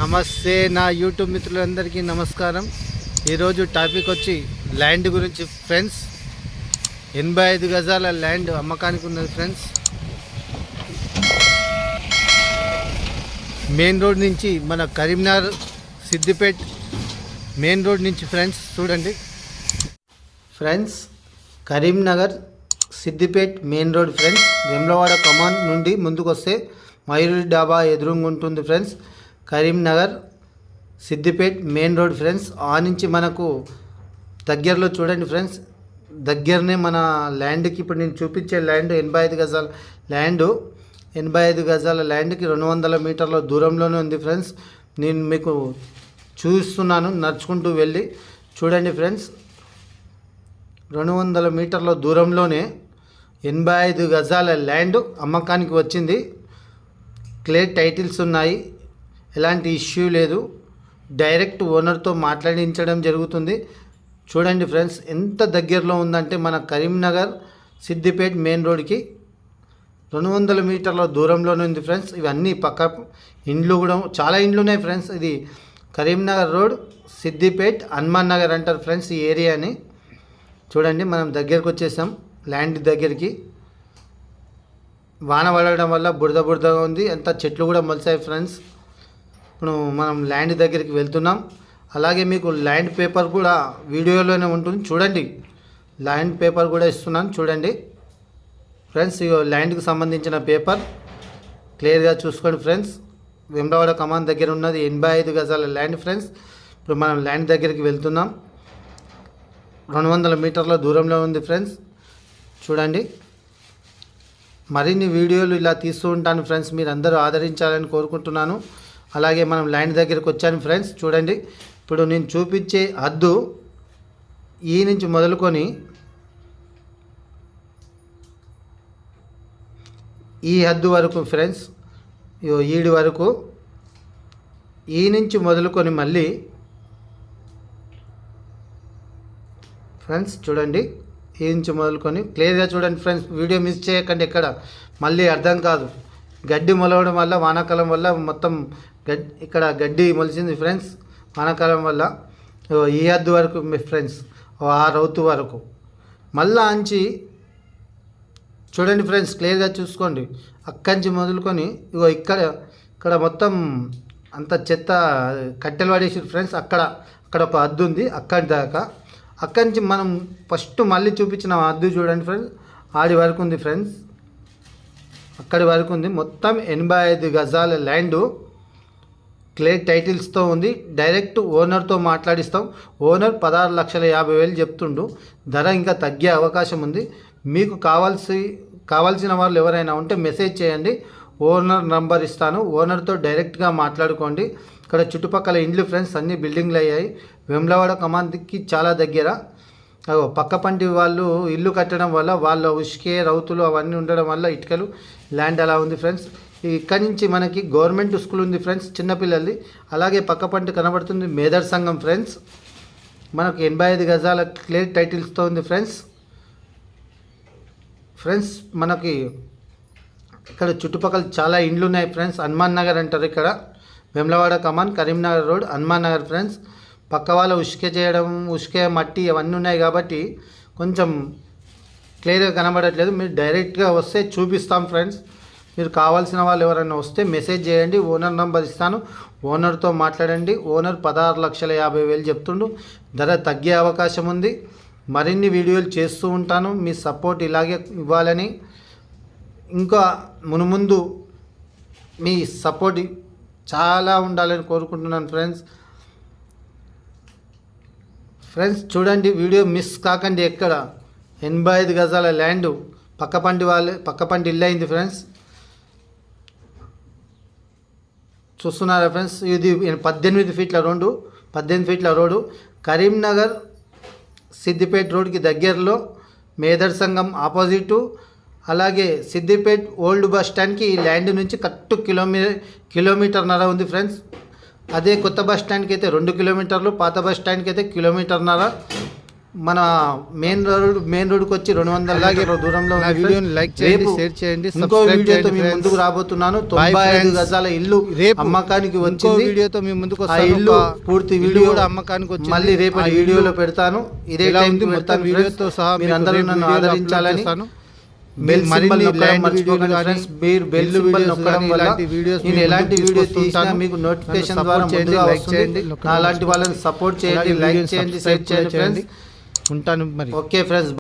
నమస్తే నా యూట్యూబ్ మిత్రులందరికీ నమస్కారం. ఈరోజు టాపిక్ వచ్చి ల్యాండ్ గురించి ఫ్రెండ్స్. 85 గజాల ల్యాండ్ అమ్మకానికి ఉన్నది ఫ్రెండ్స్. మెయిన్ రోడ్ నుంచి మన కరీంనగర్ సిద్దిపేట్ మెయిన్ రోడ్ నుంచి ఫ్రెండ్స్ చూడండి friends. Karimnagar Siddipet main road friends. Vemulawada కమాన్ నుండి ముందుకు వస్తే మయూరి డాబా ఎదురుగా ఉంటుంది ఫ్రెండ్స్. Karimnagar Siddipet main road friends. ఆ నుంచి మనకు దగ్గరలో చూడండి ఫ్రెండ్స్, దగ్గరనే మన ల్యాండ్కి ఇప్పుడు నేను చూపించే ల్యాండ్ 85 గజాల ల్యాండ్. 85 గజాల ల్యాండ్కి 200 మీటర్ల దూరంలోనే ఉంది ఫ్రెండ్స్. నేను మీకు చూస్తున్నాను, నడుచుకుంటూ వెళ్ళి చూడండి ఫ్రెండ్స్. 200 మీటర్ల దూరంలోనే 85 గజాల ల్యాండ్ అమ్మకానికి వచ్చింది. క్లియర్ టైటిల్స్ ఉన్నాయి, ఎలాంటి ఇష్యూ లేదు. డైరెక్ట్ ఓనర్తో మాట్లాడించడం జరుగుతుంది. చూడండి ఫ్రెండ్స్, ఎంత దగ్గరలో ఉందంటే మన కరీంనగర్ సిద్దిపేట్ మెయిన్ రోడ్కి 200 మీటర్ల దూరంలోనే ఉంది ఫ్రెండ్స్. ఇవన్నీ పక్క ఇండ్లు కూడా చాలా ఇండ్లు ఉన్నాయి ఫ్రెండ్స్. ఇది కరీంనగర్ రోడ్ సిద్దిపేట్ హనుమాన్ నగర్ అంటారు ఫ్రెండ్స్ ఈ ఏరియాని. చూడండి మనం దగ్గరకు వచ్చేసాం ల్యాండ్ దగ్గరికి. వాన పడడం వల్ల బురదగా ఉంది, అంతా చెట్లు కూడా మొలిసాయి ఫ్రెండ్స్. ఇప్పుడు మనం ల్యాండ్ దగ్గరికి వెళ్తున్నాం. అలాగే మీకు ల్యాండ్ పేపర్ కూడా వీడియోలోనే ఉంటుంది చూడండి. ల్యాండ్ పేపర్ కూడా ఇస్తున్నాను చూడండి ఫ్రెండ్స్. ఈ ల్యాండ్కి సంబంధించిన పేపర్ క్లియర్గా చూసుకోండి ఫ్రెండ్స్. వేములవాడ కమాన్ దగ్గర ఉన్నది 85 గజాల ల్యాండ్ ఫ్రెండ్స్. ఇప్పుడు మనం ల్యాండ్ దగ్గరికి వెళ్తున్నాం. 200 మీటర్ల దూరంలో ఉంది ఫ్రెండ్స్. చూడండి, మరిన్ని వీడియోలు ఇలా తీస్తూ ఉంటాను ఫ్రెండ్స్. మీరు అందరూ ఆదరించాలని కోరుకుంటున్నాను. అలాగే మనం ల్యాండ్ దగ్గరికి వచ్చాను ఫ్రెండ్స్. చూడండి, ఇప్పుడు నేను చూపించే హద్దు ఈ నుంచి మొదలుకొని ఈ హద్దు వరకు ఫ్రెండ్స్. ఈడి వరకు ఈ నుంచి మొదలుకొని మళ్ళీ ఫ్రెండ్స్ చూడండి, ఈ నుంచి మొదలుకొని క్లియర్గా చూడండి ఫ్రెండ్స్. వీడియో మిస్ చేయకండి, ఎక్కడ మళ్ళీ అర్థం కాదు. గడ్డి మొలవడం వల్ల, వానాకాలం వల్ల మొత్తం ఇక్కడ గడ్డి మొలిచింది ఫ్రెండ్స్ వానాకాలం వల్ల. ఈ హద్దు వరకు ఫ్రెండ్స్, ఆ రౌతు వరకు మళ్ళా అంచి చూడండి ఫ్రెండ్స్, క్లియర్గా చూసుకోండి. అక్కడి నుంచి మొదలుకొని ఇక్కడ మొత్తం అంత చెత్త కట్టెలు పడేసి ఫ్రెండ్స్. అక్కడ ఒక హద్దు ఉంది, అక్కడి దాకా. అక్కడి నుంచి మనం ఫస్ట్ మళ్ళీ చూపించిన హద్దు చూడండి ఫ్రెండ్స్, ఆడి వరకు ఉంది ఫ్రెండ్స్. అక్కడి వరకు ఉంది. మొత్తం 85 గజాల ల్యాండు క్లియర్ టైటిల్స్తో ఉంది. డైరెక్ట్ ఓనర్తో మాట్లాడిస్తాం. ఓనర్ 16,50,000 చెప్తుండు. ధర ఇంకా తగ్గే అవకాశం ఉంది. మీకు కావాల్సిన వాళ్ళు ఎవరైనా ఉంటే మెసేజ్ చేయండి, ఓనర్ నంబర్ ఇస్తాను. ఓనర్తో డైరెక్ట్గా మాట్లాడుకోండి. ఇక్కడ చుట్టుపక్కల ఇండ్లు ఫ్రెండ్స్ అన్ని బిల్డింగ్లు అయ్యాయి. వేములవాడ కమాన్కి చాలా దగ్గర. పక్కపంటి వాళ్ళు ఇల్లు కట్టడం వల్ల వాళ్ళ ఉష్కే రౌతులు అవన్నీ ఉండడం వల్ల ఇటుకలు ల్యాండ్ అలా ఉంది ఫ్రెండ్స్. ఇక్కడి నుంచి మనకి గవర్నమెంట్ స్కూల్ ఉంది ఫ్రెండ్స్ చిన్నపిల్లలది. అలాగే పక్కపంటి కనబడుతుంది మేదర్ సంఘం ఫ్రెండ్స్. మనకు 85 గజాల క్లియర్ టైటిల్స్తో ఉంది ఫ్రెండ్స్. మనకి ఇక్కడ చుట్టుపక్కల చాలా ఇండ్లు ఉన్నాయి ఫ్రెండ్స్. హనుమాన్ నగర్ అంటారు ఇక్కడ. వేములవాడ కమాన్ కరీంనగర్ రోడ్ హనుమాన్ నగర్ ఫ్రెండ్స్. పక్క వాళ్ళ ఉష్కే మట్టి అవన్నీ ఉన్నాయి కాబట్టి కొంచెం క్లియర్గా కనబడట్లేదు. మీరు డైరెక్ట్గా వస్తే చూపిస్తాం ఫ్రెండ్స్. మీరు కావాల్సిన వాళ్ళు ఎవరైనా వస్తే మెసేజ్ చేయండి, ఓనర్ నెంబర్ ఇస్తాను. ఓనర్తో మాట్లాడండి. ఓనర్ 16,50,000 చెప్తుండు. ధర తగ్గే అవకాశం ఉంది. మరిన్ని వీడియోలు చేస్తూ ఉంటాను. మీ సపోర్ట్ ఇలాగే ఇవ్వాలని, ఇంకా మునుముందు మీ సపోర్ట్ చాలా ఉండాలని కోరుకుంటున్నాను ఫ్రెండ్స్. చూడండి, వీడియో మిస్ కాకండి ఎక్కడ. 85 గజాల ల్యాండ్ పక్కపంటి ఇల్లు అయింది ఫ్రెండ్స్. చూస్తున్నారా ఫ్రెండ్స్, ఇది 18 ఫీట్ల రోడ్డు కరీంనగర్ సిద్దిపేట్ రోడ్కి దగ్గరలో మేదర్ సంఘం ఆపోజిటు. అలాగే సిద్దిపేట్ ఓల్డ్ బస్ స్టాండ్కి ఈ ల్యాండ్ నుంచి కరెక్ట్ కిలోమీటర్న్నర ఉంది ఫ్రెండ్స్. అదే కొత్త బస్ స్టాండ్కి అయితే 2 కిలోమీటర్లు, పాత బస్ స్టాండ్కి అయితే 1.5 కిలోమీటర్. మన మెయిన్ రోడ్కి వచ్చి 200 అలాగే దూరంలో నా ఉంది వీడియోని friends. లైక్ చేయండి, రేపు షేర్ చేయండి, ఇంకో సబ్స్క్రైబ్ వీడియోతో చేయండి మీ friends. ముందుకు రాబోతున్నాను. Bye 95 friends. గజాల ఇల్లు రేపు అమ్మకానికి ఇంకో వచ్చింది. వీడియోతో మీ ముందుకు ఆ వస్తాను. ఇల్లు ఒక పూర్తి ఇల్లు వీడియో కూడా అమ్మకానికి వచ్చింది. మళ్ళీ రేపటి ఆ ఇల్లు వీడియోలో పెడతాను. ఇదే ఎలా టైంకి ఉంది మొత్తం పెడతాను వీడియోతో friends. సహా మీరు మీకు అందరూ రేపు నన్ను వీడియోలో ఆదరించాలని అప్లోడ్ చేస్తాను. బెల్ మరిన్ని సింబల్ నొక్కడం ల్యాండ్ మర్చిపోకండి వీడియోలు ఫ్రెండ్స్. కానీ, మీరు బెల్ ఇల్లు సింబల్ వీడియోస్ నొక్కడం కానీ వల్ల ఇలాంటి వీడియోస్ నేను మీ ఎలాంటి ముందుకు వీడియో తీసుకొస్తూ తీసినా ఉంటాను. మీకు నోటిఫికేషన్ నన్ను ద్వారా support చేయండి, ముందుగా like వస్తుంది. చేయండి, నా లాంటి వాళ్ళని సపోర్ట్ చేయండి, అలాగే లైక్ వీడియోని చేయండి, subscribe షేర్ చేయండి చేయండి. ఫ్రెండ్స్. ఉంటాను మరి. Okay friends.